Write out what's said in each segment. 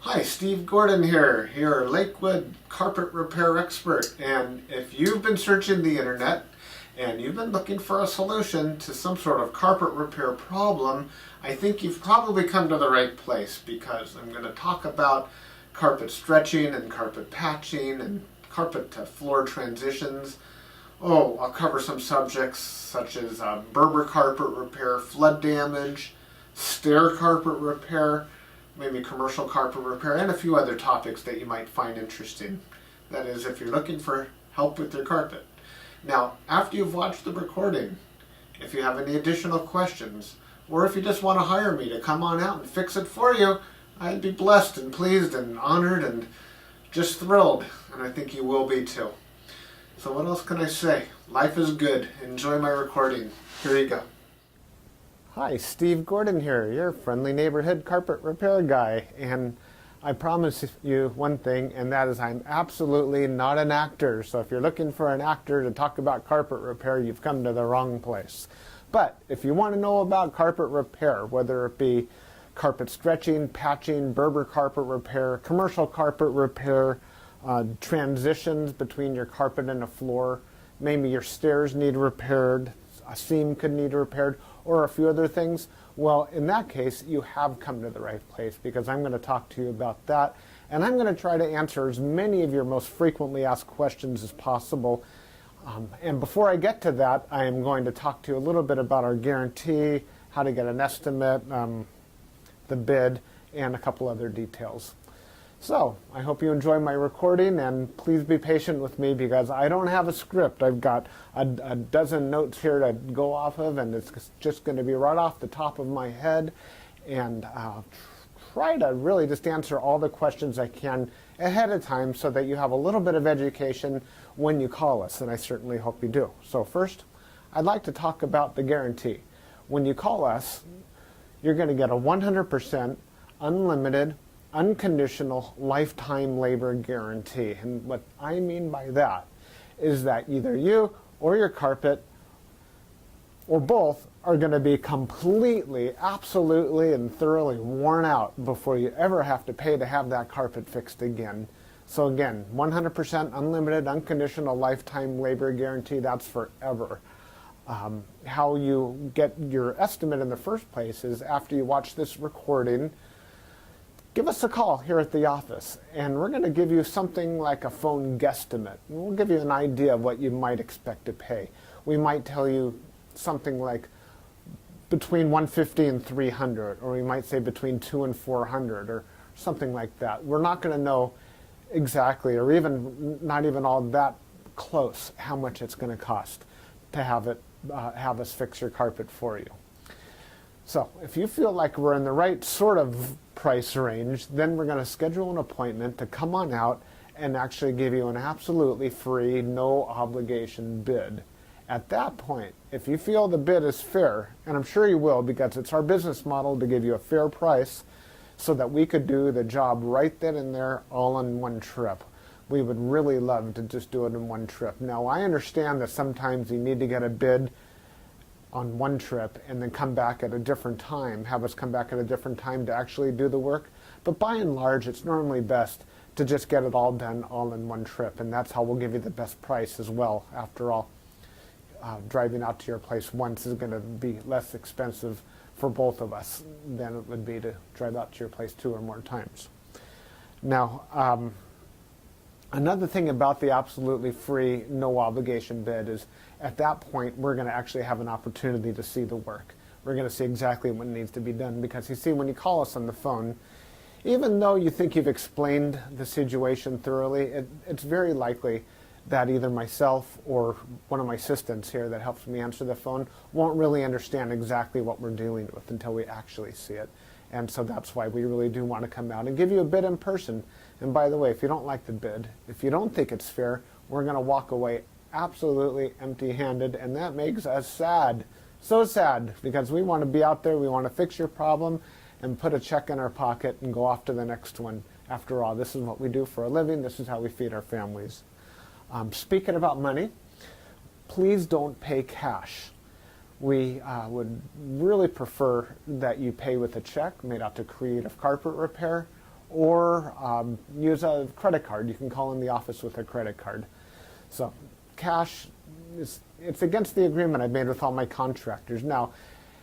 Hi, Steve Gordon here, your Lakewood Carpet Repair expert. And if you've been searching the internet and you've been looking for a solution to some sort of carpet repair problem, I think you've probably come to the right place, because I'm going to talk about carpet stretching and carpet patching and carpet to floor transitions. Oh, I'll cover some subjects such as Berber carpet repair, flood damage, stair carpet repair, maybe commercial carpet repair, and a few other topics that you might find interesting. That is, if you're looking for help with your carpet. Now, after you've watched the recording, if you have any additional questions, or if you just want to hire me to come on out and fix it for you, I'd be blessed and pleased and honored and just thrilled, and I think you will be too. So what else can I say? Life is good. Enjoy my recording. Here you go. Hi, Steve Gordon here, your friendly neighborhood carpet repair guy. And I promise you one thing, and that is I'm absolutely not an actor. So if you're looking for an actor to talk about carpet repair, you've come to the wrong place. But if you want to know about carpet repair, whether it be carpet stretching, patching, Berber carpet repair, commercial carpet repair, transitions between your carpet and a floor, maybe your stairs need repaired, a seam could need repaired, or a few other things, well, in that case, you have come to the right place, because I'm going to talk to you about that, and I'm going to try to answer as many of your most frequently asked questions as possible. And before I get to that, I am going to talk to you a little bit about our guarantee, how to get an estimate, the bid, and a couple other details. So, I hope you enjoy my recording, and please be patient with me, because I don't have a script. I've got a dozen notes here to go off of, and it's just going to be right off the top of my head, and try to really just answer all the questions I can ahead of time so that you have a little bit of education when you call us, and I certainly hope you do. So first, I'd like to talk about the guarantee. When you call us, you're going to get a 100% unlimited unconditional lifetime labor guarantee. And what I mean by that is that either you or your carpet or both are going to be completely, absolutely, and thoroughly worn out before you ever have to pay to have that carpet fixed again. So again, 100% unlimited unconditional lifetime labor guarantee, that's forever. How you get your estimate in the first place is after you watch this recording, give us a call here at the office, and we're going to give you something like a phone guesstimate. We'll give you an idea of what you might expect to pay. We might tell you something like between $150 and $300, or we might say between $200 and $400, or something like that. We're not going to know exactly, or even not even all that close, how much it's going to cost to have us fix your carpet for you. So if you feel like we're in the right sort of price range, then we're going to schedule an appointment to come on out and actually give you an absolutely free, no obligation bid. At that point, if you feel the bid is fair, and I'm sure you will, because it's our business model to give you a fair price so that we could do the job right then and there, all in one trip. We would really love to just do it in one trip. Now, I understand that sometimes you need to get a bid on one trip and then come back at a different time, have us come back at a different time to actually do the work. But by and large, it's normally best to just get it all done all in one trip, and that's how we'll give you the best price as well. After all, driving out to your place once is going to be less expensive for both of us than it would be to drive out to your place 2 or more times. Now, another thing about the absolutely free, no obligation bid is at that point we're going to actually have an opportunity to see the work. We're going to see exactly what needs to be done, because you see, when you call us on the phone, even though you think you've explained the situation thoroughly, it's very likely that either myself or one of my assistants here that helps me answer the phone won't really understand exactly what we're dealing with until we actually see it. And so that's why we really do want to come out and give you a bid in person. And by the way, if you don't like the bid, if you don't think it's fair, we're going to walk away absolutely empty-handed, and that makes us sad. So sad, because we want to be out there, we want to fix your problem and put a check in our pocket and go off to the next one. After all, this is what we do for a living. This is how we feed our families. Speaking about money, please don't pay cash. We would really prefer that you pay with a check made out to Creative Carpet Repair, or use a credit card. You can call in the office with a credit card. So cash, it's against the agreement I've made with all my contractors. Now,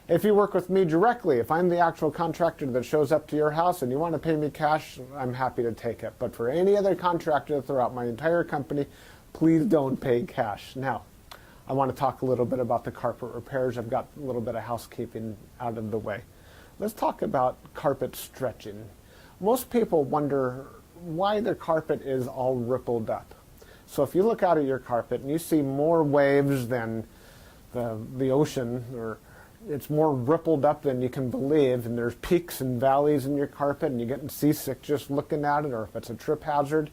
if you work with me directly, if I'm the actual contractor that shows up to your house and you want to pay me cash, I'm happy to take it. But for any other contractor throughout my entire company, please don't pay cash. Now, I want to talk a little bit about the carpet repairs. I've got a little bit of housekeeping out of the way. Let's talk about carpet stretching. Most people wonder why their carpet is all rippled up. So if you look out at your carpet and you see more waves than the ocean, or it's more rippled up than you can believe, and there's peaks and valleys in your carpet and you're getting seasick just looking at it, or if it's a trip hazard,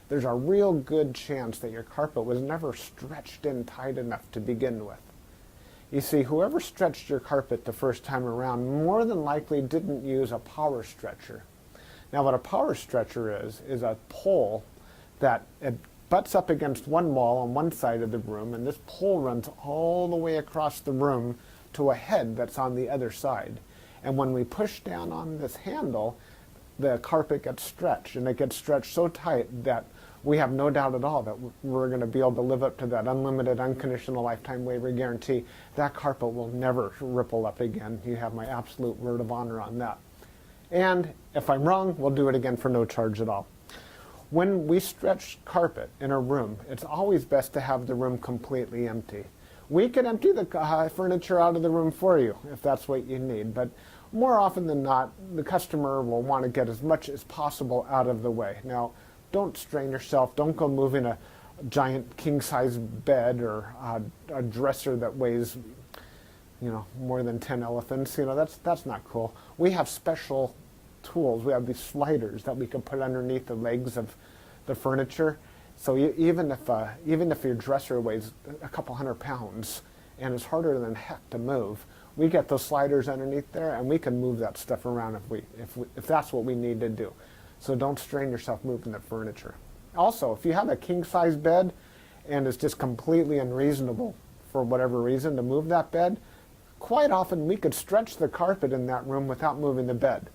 there's a real good chance that your carpet was never stretched in tight enough to begin with. You see, whoever stretched your carpet the first time around more than likely didn't use a power stretcher. Now what a power stretcher is a pole that it butts up against one wall on one side of the room, and this pole runs all the way across the room to a head that's on the other side. And when we push down on this handle, the carpet gets stretched, and it gets stretched so tight that we have no doubt at all that we're going to be able to live up to that unlimited, unconditional lifetime waiver guarantee. That carpet will never ripple up again. You have my absolute word of honor on that. And if I'm wrong, we'll do it again for no charge at all. When we stretch carpet in a room, it's always best to have the room completely empty. We can empty the furniture out of the room for you if that's what you need, but more often than not, the customer will want to get as much as possible out of the way. Now, don't strain yourself. Don't go moving a giant king-size bed or a dresser that weighs, more than 10 elephants. That's not cool. We have special tools. We have these sliders that we can put underneath the legs of the furniture. So even if your dresser weighs a couple hundred pounds and it's harder than heck to move, we get those sliders underneath there and we can move that stuff around if that's what we need to do. So don't strain yourself moving the furniture. Also, if you have a king-size bed and it's just completely unreasonable for whatever reason to move that bed, quite often we could stretch the carpet in that room without moving the bed.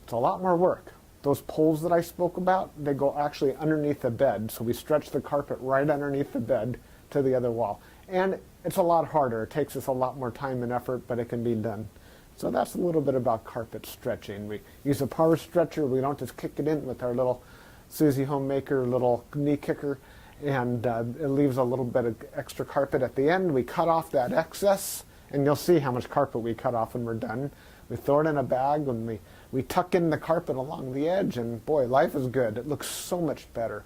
It's a lot more work. Those poles that I spoke about, they go actually underneath the bed, so we stretch the carpet right underneath the bed to the other wall. And it's a lot harder. It takes us a lot more time and effort, but it can be done. So that's a little bit about carpet stretching. We use a power stretcher. We don't just kick it in with our little Susie Homemaker little knee kicker, and it leaves a little bit of extra carpet at the end. We cut off that excess, and you'll see how much carpet we cut off when we're done. We throw it in a bag, and we tuck in the carpet along the edge, and boy, life is good. It looks so much better.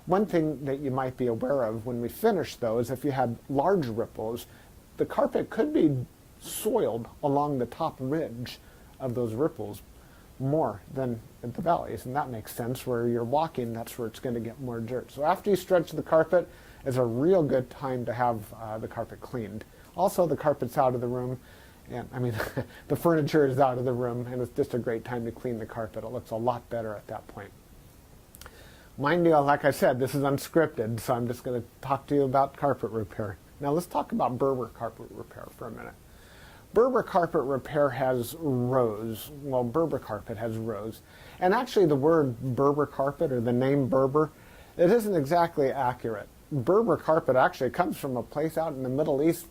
One thing that you might be aware of when we finish, though, is if you had large ripples, the carpet could be soiled along the top ridge of those ripples more than at the valleys, and that makes sense. Where you're walking, that's where it's going to get more dirt. So after you stretch the carpet, it's a real good time to have the carpet cleaned. Also, the carpet's out of the room, and the furniture is out of the room, and it's just a great time to clean the carpet. It looks a lot better at that point. Mind you, like I said, this is unscripted, so I'm just going to talk to you about carpet repair. Now let's talk about Berber carpet repair for a minute. Berber carpet repair has rows. Well, Berber carpet has rows. And actually the word Berber carpet, or the name Berber, it isn't exactly accurate. Berber carpet actually comes from a place out in the Middle East,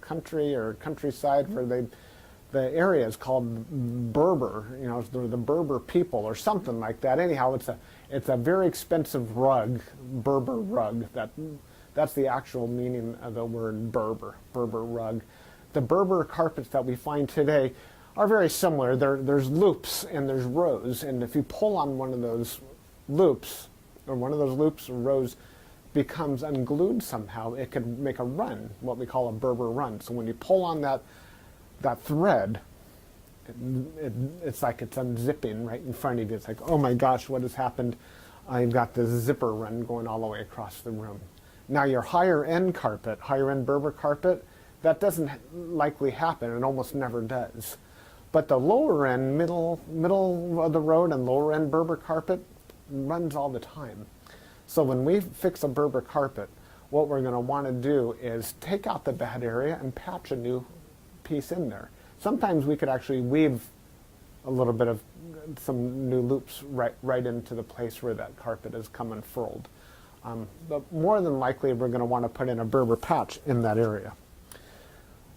country or countryside, where the area is called Berber, the Berber people or something like that. Anyhow, it's a very expensive rug, Berber rug. That's the actual meaning of the word Berber rug. The Berber carpets that we find today are very similar. There's loops and there's rows, and if you pull on one of those loops, or rows becomes unglued somehow, it could make a run, what we call a Berber run. So when you pull on that thread, it's like it's unzipping right in front of you. It's like, oh my gosh, what has happened? I've got this zipper run going all the way across the room. Now your higher end Berber carpet, that doesn't likely happen. It almost never does. But the lower end, middle of the road and lower end Berber carpet runs all the time. So when we fix a Berber carpet, what we're going to want to do is take out the bad area and patch a new piece in there. Sometimes we could actually weave a little bit of some new loops right into the place where that carpet is come unfurled. But more than likely, we're going to want to put in a Berber patch in that area.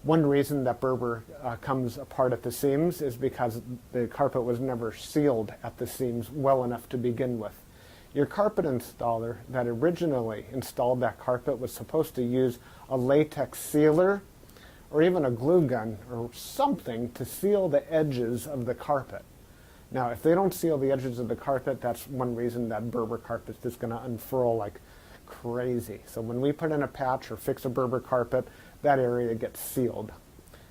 One reason that Berber comes apart at the seams is because the carpet was never sealed at the seams well enough to begin with. Your carpet installer that originally installed that carpet was supposed to use a latex sealer or even a glue gun or something to seal the edges of the carpet. Now, if they don't seal the edges of the carpet, that's one reason that Berber carpet is going to unfurl like crazy. So when we put in a patch or fix a Berber carpet, that area gets sealed.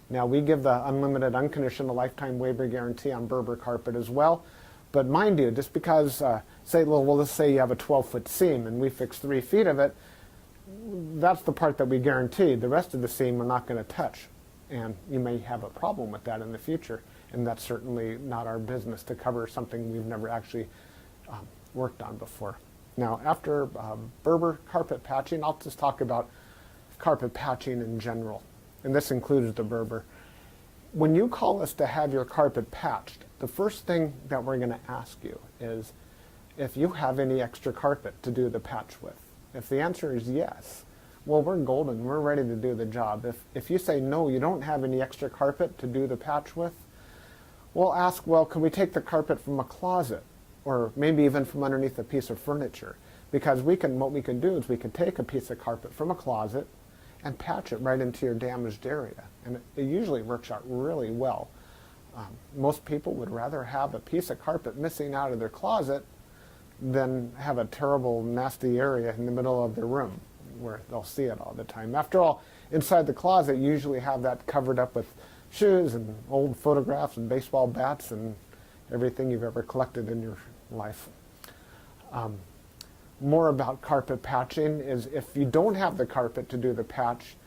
Now, we give the unlimited, unconditional lifetime waiver guarantee on Berber carpet as well. But mind you, just because, let's say you have a 12-foot seam and we fix 3 feet of it, that's the part that we guarantee. The rest of the seam we're not going to touch. And you may have a problem with that in the future. And that's certainly not our business to cover something we've never actually worked on before. Now, after Berber carpet patching, I'll just talk about carpet patching in general. And this includes the Berber. When you call us to have your carpet patched, the first thing that we're going to ask you is if you have any extra carpet to do the patch with. If the answer is yes, well, we're golden. We're ready to do the job. If you say no, you don't have any extra carpet to do the patch with, we'll ask, well, can we take the carpet from a closet or maybe even from underneath a piece of furniture? Because what we can do is we can take a piece of carpet from a closet and patch it right into your damaged area. And it usually works out really well. Most people would rather have a piece of carpet missing out of their closet than have a terrible, nasty area in the middle of their room where they'll see it all the time. After all, inside the closet, you usually have that covered up with shoes and old photographs and baseball bats and everything you've ever collected in your life. More about carpet patching is if you don't have the carpet to do the patch,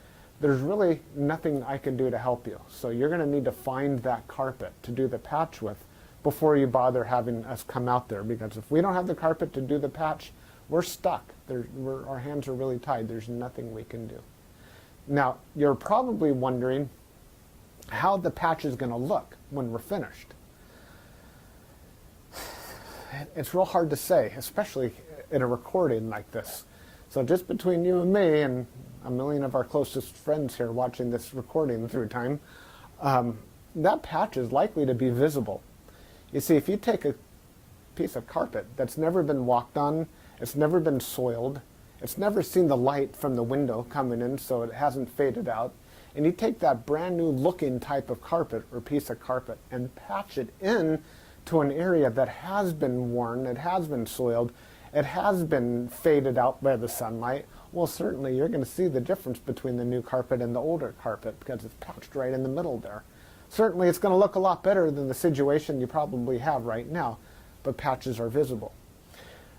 there's really nothing I can do to help you. So you're going to need to find that carpet to do the patch with before you bother having us come out there, because if we don't have the carpet to do the patch, we're stuck. Our hands are really tied. There's nothing we can do. Now, you're probably wondering how the patch is going to look when we're finished. It's real hard to say, especially in a recording like this. So just between you and me and a million of our closest friends here watching this recording through time, that patch is likely to be visible. You see, if you take a piece of carpet that's never been walked on, it's never been soiled, it's never seen the light from the window coming in so it hasn't faded out, and you take that brand new looking type of carpet or piece of carpet and patch it in to an area that has been worn, it has been soiled, it has been faded out by the sunlight, well, certainly you're going to see the difference between the new carpet and the older carpet because it's patched right in the middle there. Certainly it's going to look a lot better than the situation you probably have right now, but patches are visible.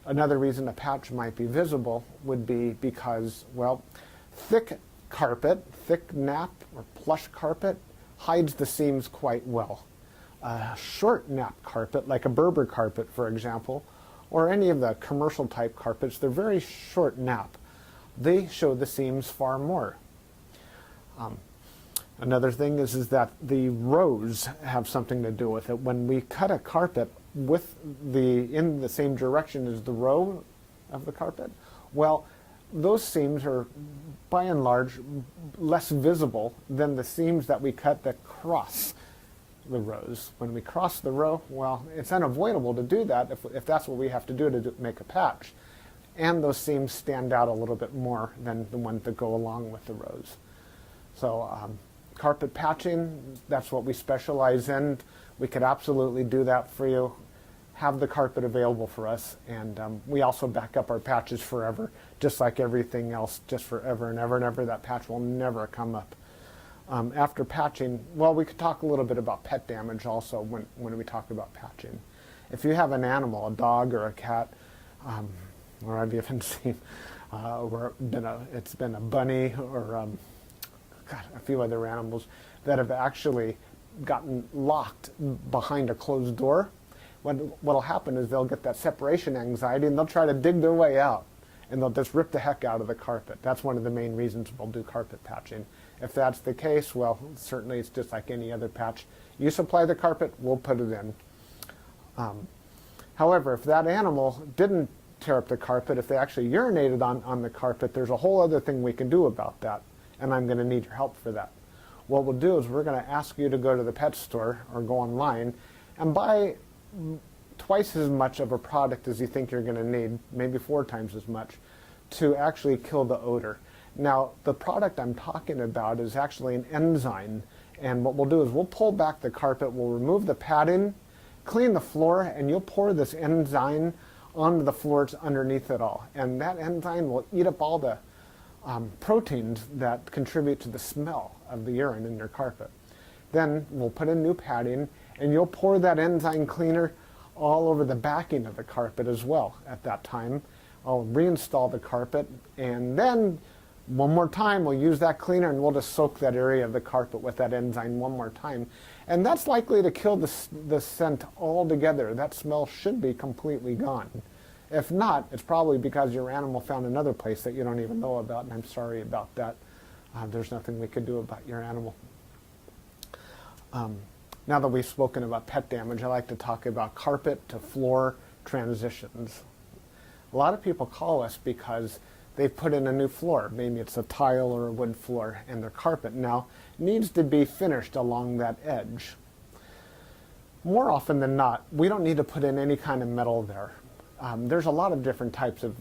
Another reason a patch might be visible would be because, well, thick carpet, thick nap or plush carpet hides the seams quite well. A short nap carpet, like a Berber carpet, for example, or any of the commercial type carpets, they're very short nap. They show the seams far more. Another thing is that the rows have something to do with it. When we cut a carpet in the same direction as the row of the carpet, well, those seams are by and large less visible than the seams that we cut that cross the rows. When we cross the row, well, it's unavoidable to do that if that's what we have to do to make a patch. And those seams stand out a little bit more than the ones that go along with the rows. So carpet patching, that's what we specialize in. We could absolutely do that for you. Have the carpet available for us, and we also back up our patches forever, just like everything else, just forever and ever and ever. That patch will never come up. After patching, well, we could talk a little bit about pet damage also when we talk about patching. If you have an animal, a dog or a cat, or I've even seen it's been a bunny or a few other animals that have actually gotten locked behind a closed door. What'll happen is they'll get that separation anxiety and they'll try to dig their way out and they'll just rip the heck out of the carpet. That's one of the main reasons we'll do carpet patching. If that's the case, well, certainly it's just like any other patch. You supply the carpet, we'll put it in. However, if that animal didn't tear up the carpet, if they actually urinated on the carpet, there's a whole other thing we can do about that, and I'm going to need your help for that. What we'll do is we're going to ask you to go to the pet store or go online and buy twice as much of a product as you think you're going to need, maybe 4 times as much, to actually kill the odor. Now, the product I'm talking about is actually an enzyme, and what we'll do is we'll pull back the carpet, we'll remove the padding, clean the floor, and you'll pour this enzyme onto the floors underneath it all. And that enzyme will eat up all the proteins that contribute to the smell of the urine in your carpet. Then we'll put in new padding, and you'll pour that enzyme cleaner all over the backing of the carpet as well at that time. I'll reinstall the carpet, and then one more time we'll use that cleaner and we'll just soak that area of the carpet with that enzyme one more time. And that's likely to kill the scent altogether. That smell should be completely gone. If not, it's probably because your animal found another place that you don't even know about, and I'm sorry about that. There's nothing we could do about your animal. Now that we've spoken about pet damage, I like to talk about carpet to floor transitions. A lot of people call us because they've put in a new floor. Maybe it's a tile or a wood floor, and their carpet now needs to be finished along that edge. More often than not, we don't need to put in any kind of metal there. There's a lot of different types of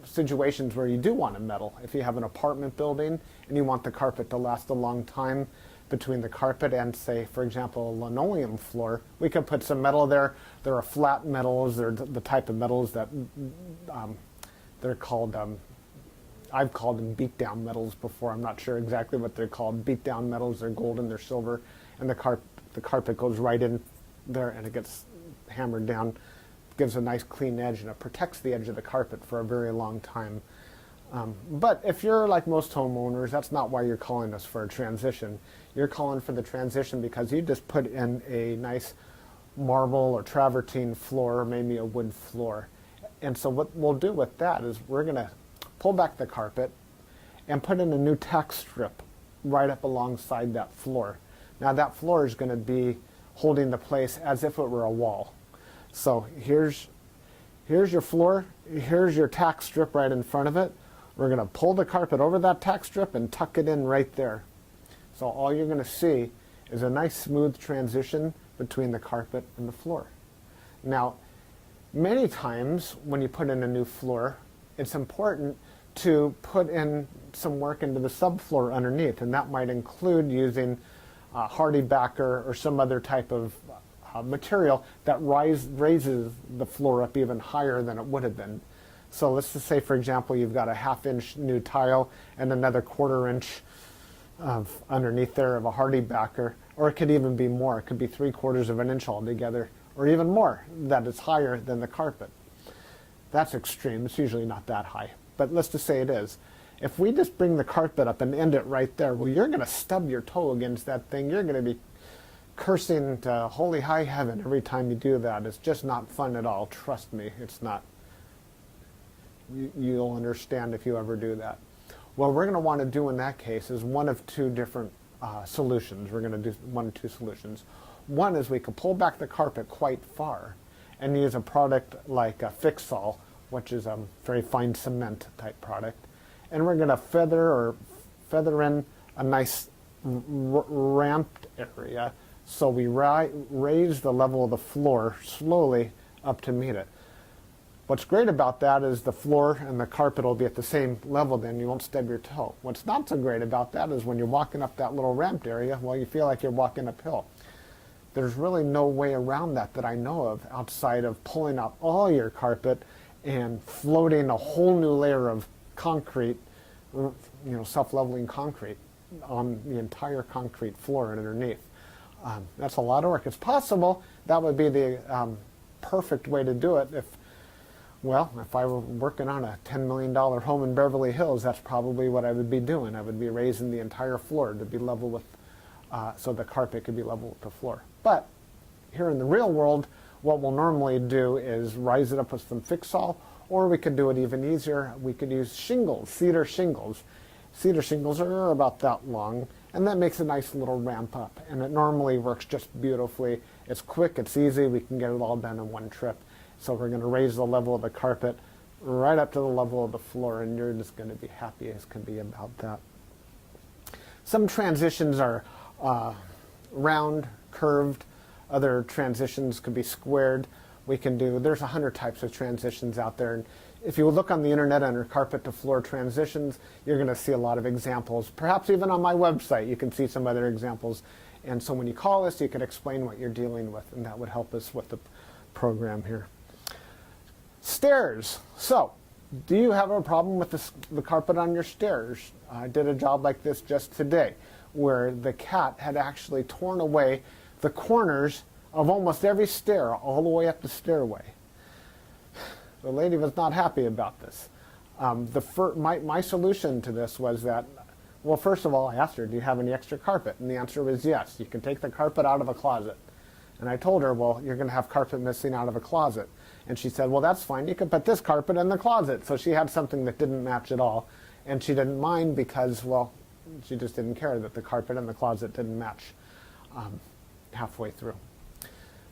situations where you do want a metal. If you have an apartment building and you want the carpet to last a long time between the carpet and, say, for example, a linoleum floor, we can put some metal there. There are flat metals. They're the type of metals that they're called, I've called them beat-down metals before. I'm not sure exactly what they're called. Beat-down metals, they're golden, they're silver, and the carpet goes right in there and it gets hammered down. Gives a nice clean edge, and it protects the edge of the carpet for a very long time. But if you're like most homeowners, that's not why you're calling us for a transition. You're calling for the transition because you just put in a nice marble or travertine floor, or maybe a wood floor. And so what we'll do with that is we're going to pull back the carpet and put in a new tack strip right up alongside that floor. Now that floor is going to be holding the place as if it were a wall. So here's your floor, here's your tack strip right in front of it. We're going to pull the carpet over that tack strip and tuck it in right there. So all you're going to see is a nice smooth transition between the carpet and the floor. Now, many times when you put in a new floor, it's important to put in some work into the subfloor underneath, and that might include using hardy backer or some other type of material that raises the floor up even higher than it would have been. So let's just say, for example, you've got a 1/2 inch new tile and another 1/4 inch of underneath there of a hardy backer, or it could even be more. It could be 3/4 of an inch altogether, or even more, that is higher than the carpet. That's extreme. It's usually not that high, but let's just say it is. If we just bring the carpet up and end it right there, well, you're going to stub your toe against that thing. You're going to be cursing to holy high heaven every time you do that. It's just not fun at all. Trust me, it's not. You'll understand if you ever do that. What we're going to want to do in that case is one of 2 different solutions. We're going to do 1 of 2 solutions. One is we can pull back the carpet quite far and use a product like a Fix-All, which is a very fine cement type product. And we're going to feather in a nice ramped area, so we raise the level of the floor slowly up to meet it. What's great about that is the floor and the carpet will be at the same level, then you won't stub your toe. What's not so great about that is when you're walking up that little ramped area, well, you feel like you're walking uphill. There's really no way around that I know of outside of pulling out all your carpet and floating a whole new layer of concrete, self-leveling concrete on the entire concrete floor underneath. That's a lot of work. It's possible that would be the perfect way to do it if I were working on a $10 million home in Beverly Hills. That's probably what I would be doing. I would be raising the entire floor to be level with, so the carpet could be level with the floor. But here in the real world, what we'll normally do is rise it up with some Fix-All, or we could do it even easier. We could use shingles, cedar shingles. Cedar shingles are about that long, and that makes a nice little ramp up, and it normally works just beautifully. It's quick, it's easy, we can get it all done in one trip. So we're going to raise the level of the carpet right up to the level of the floor, and you're just going to be happy as can be about that. Some transitions are round, curved. Other transitions could be squared. There's 100 types of transitions out there. And if you look on the internet under carpet to floor transitions, you're going to see a lot of examples. Perhaps even on my website, you can see some other examples. And so when you call us, you can explain what you're dealing with, and that would help us with the program here. Stairs. So, do you have a problem with the carpet on your stairs? I did a job like this just today, where the cat had actually torn away the corners of almost every stair all the way up the stairway. The lady was not happy about this. My solution to this was that, well, first of all, I asked her, do you have any extra carpet? And the answer was yes. You can take the carpet out of a closet. And I told her, well, you're going to have carpet missing out of a closet. And she said, well, that's fine. You can put this carpet in the closet. So she had something that didn't match at all. And she didn't mind because, well, she just didn't care that the carpet in the closet didn't match halfway through.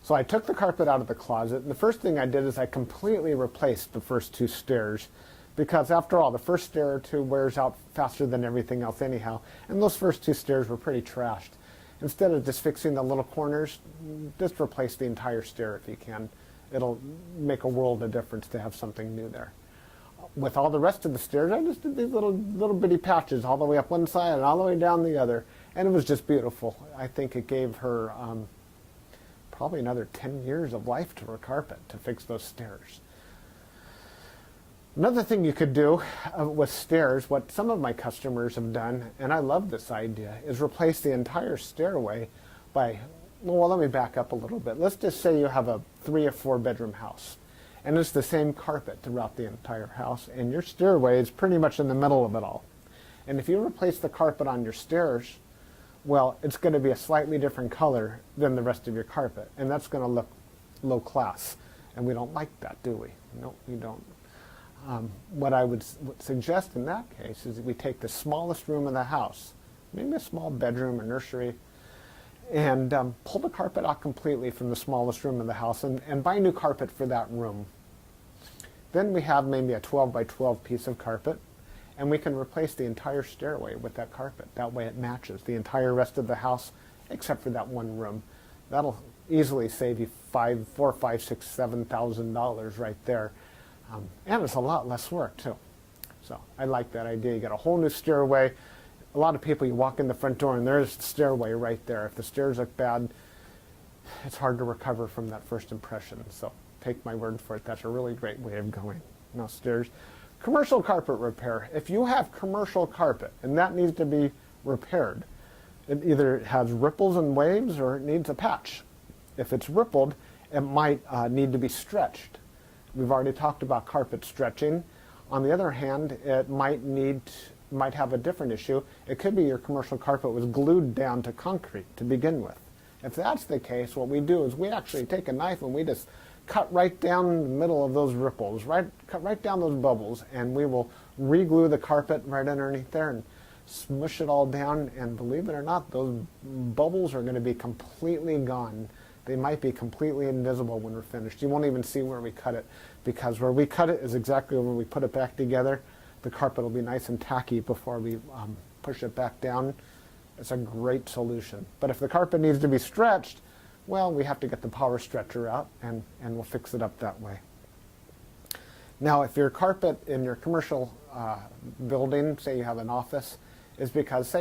So I took the carpet out of the closet, and the first thing I did is I completely replaced the first two stairs, because after all, the first stair or two wears out faster than everything else anyhow, and those first two stairs were pretty trashed. Instead of just fixing the little corners, just replace the entire stair if you can. It'll make a world of difference to have something new there. With all the rest of the stairs, I just did these little bitty patches all the way up one side and all the way down the other, and it was just beautiful. I think it gave her probably another 10 years of life to her carpet to fix those stairs. Another thing you could do with stairs, what some of my customers have done, and I love this idea, is replace the entire stairway by, well, let me back up a little bit. Let's just say you have a 3 or 4 bedroom house, and it's the same carpet throughout the entire house, and your stairway is pretty much in the middle of it all. And if you replace the carpet on your stairs, well, it's going to be a slightly different color than the rest of your carpet, and that's going to look low class, and we don't like that, do we? No, we don't. What I would suggest in that case is that we take the smallest room in the house, maybe a small bedroom or nursery, and pull the carpet out completely from the smallest room in the house and buy new carpet for that room. Then we have maybe a 12 by 12 piece of carpet, and we can replace the entire stairway with that carpet. That way it matches the entire rest of the house except for that one room. That'll easily save you $4,000, $5,000, $6,000, $7,000 right there. And it's a lot less work too. So I like that idea. You got a whole new stairway. A lot of people, you walk in the front door and there's the stairway right there. If the stairs look bad, it's hard to recover from that first impression. So take my word for it. That's a really great way of going. Now stairs. Commercial carpet repair. If you have commercial carpet and that needs to be repaired, it either has ripples and waves or it needs a patch. If it's rippled, it might need to be stretched. We've already talked about carpet stretching. On the other hand, it might have a different issue. It could be your commercial carpet was glued down to concrete to begin with. If that's the case, what we do is we actually take a knife and we just cut right down the middle of those ripples, cut right down those bubbles, and we will re-glue the carpet right underneath there and smush it all down, and believe it or not, those bubbles are going to be completely gone. They might be completely invisible when we're finished. You won't even see where we cut it, because where we cut it is exactly where we put it back together. The carpet will be nice and tacky before we push it back down. It's a great solution. But if the carpet needs to be stretched, well, we have to get the power stretcher out, and we'll fix it up that way. Now, if your carpet in your commercial building, say you have an office, is because,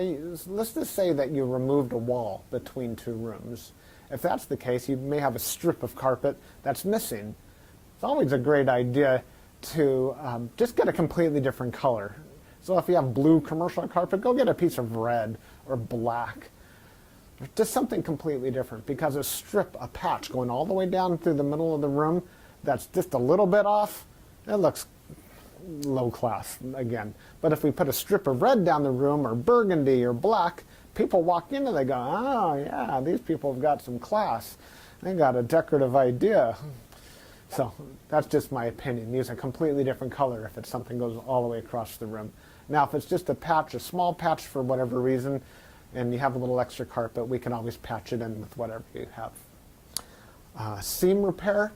let's just say that you removed a wall between two rooms. If that's the case, you may have a strip of carpet that's missing. It's always a great idea to just get a completely different color. So if you have blue commercial carpet, go get a piece of red or black. Just something completely different, because a patch going all the way down through the middle of the room that's just a little bit off, it looks low class again. But if we put a strip of red down the room, or burgundy or black, people walk in and they go, oh yeah, these people have got some class. They got a decorative idea. So that's just my opinion. Use a completely different color if it's something goes all the way across the room. Now, if it's just a patch, a small patch for whatever reason, and you have a little extra carpet, we can always patch it in with whatever you have. Seam repair.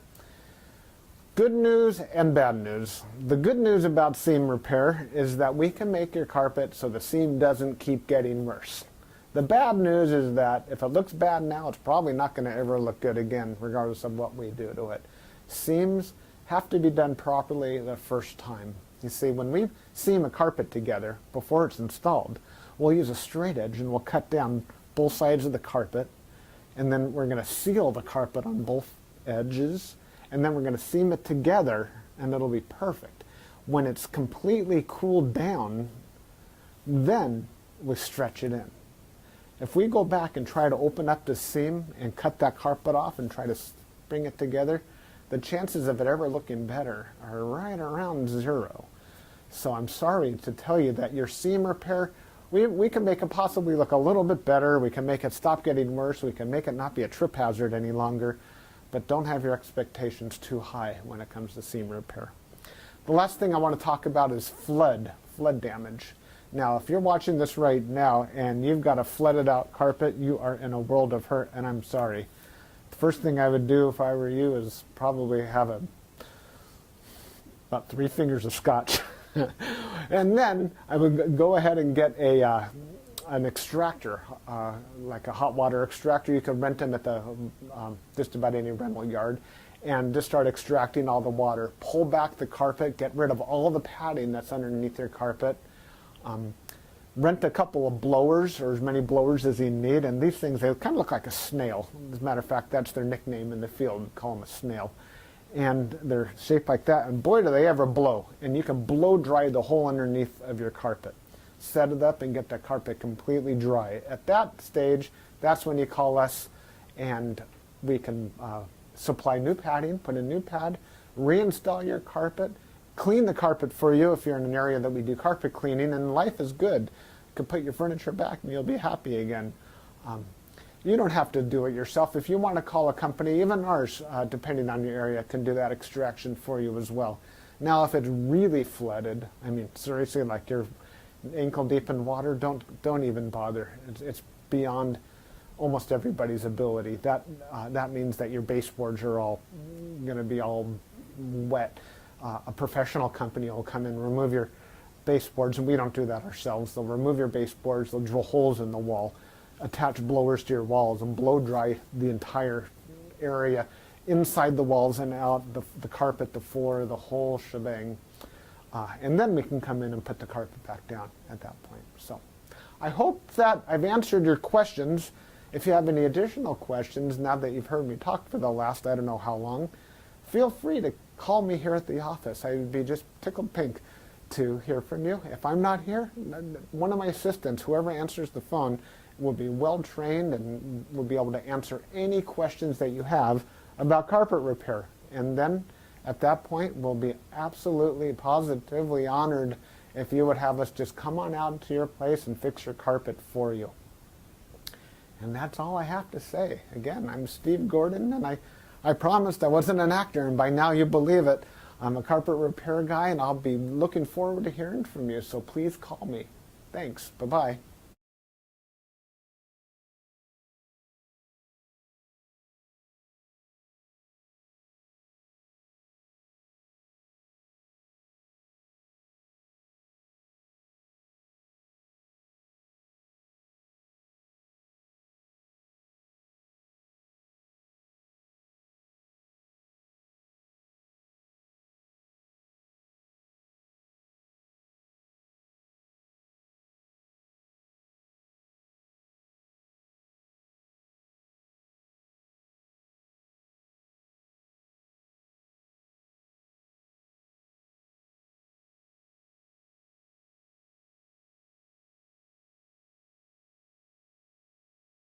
Good news and bad news. The good news about seam repair is that we can make your carpet so the seam doesn't keep getting worse. The bad news is that if it looks bad now, it's probably not going to ever look good again, regardless of what we do to it. Seams have to be done properly the first time. You see, when we seam a carpet together before it's installed, we'll use a straight edge and we'll cut down both sides of the carpet, and then we're going to seal the carpet on both edges, and then we're going to seam it together, and it'll be perfect. When it's completely cooled down, then we stretch it in. If we go back and try to open up the seam and cut that carpet off and try to bring it together, the chances of it ever looking better are right around 0. So I'm sorry to tell you that your seam repair, we can make it possibly look a little bit better. We can make it stop getting worse. We can make it not be a trip hazard any longer. But don't have your expectations too high when it comes to seam repair. The last thing I want to talk about is flood damage. Now, if you're watching this right now and you've got a flooded out carpet, you are in a world of hurt, and I'm sorry. The first thing I would do if I were you is probably have about 3 fingers of scotch. And then I would go ahead and get an extractor, like a hot water extractor. You can rent them at the just about any rental yard, and just start extracting all the water. Pull back the carpet, get rid of all the padding that's underneath your carpet. Rent a couple of blowers, or as many blowers as you need, and these things, they kind of look like a snail. As a matter of fact, that's their nickname in the field. We call them a snail. And they're shaped like that, and boy do they ever blow. And you can blow dry the whole underneath of your carpet. Set it up and get the carpet completely dry. At that stage, that's when you call us, and we can supply new padding, put a new pad, reinstall your carpet, clean the carpet for you if you're in an area that we do carpet cleaning, and life is good. You can put your furniture back and you'll be happy again. You don't have to do it yourself. If you want to call a company, even ours, depending on your area, can do that extraction for you as well. Now, if it's really flooded, I mean, seriously, like you're ankle deep in water, don't even bother. It's beyond almost everybody's ability. That means that your baseboards are all going to be all wet. A professional company will come and remove your baseboards, and we don't do that ourselves. They'll remove your baseboards, they'll drill holes in the wall, attach blowers to your walls, and blow dry the entire area, inside the walls and out, the carpet, the floor, the whole shebang. And then we can come in and put the carpet back down at that point. So I hope that I've answered your questions. If you have any additional questions, now that you've heard me talk for the last I don't know how long, feel free to call me here at the office. I would be just tickled pink to hear from you. If I'm not here, one of my assistants, whoever answers the phone, will be well trained and will be able to answer any questions that you have about carpet repair. And then at that point, we'll be absolutely positively honored if you would have us just come on out to your place and fix your carpet for you. And that's all I have to say. Again, I'm Steve Gordon, and I promised I wasn't an actor, and by now you believe it. I'm a carpet repair guy, and I'll be looking forward to hearing from you, so please call me. Thanks. Bye-bye.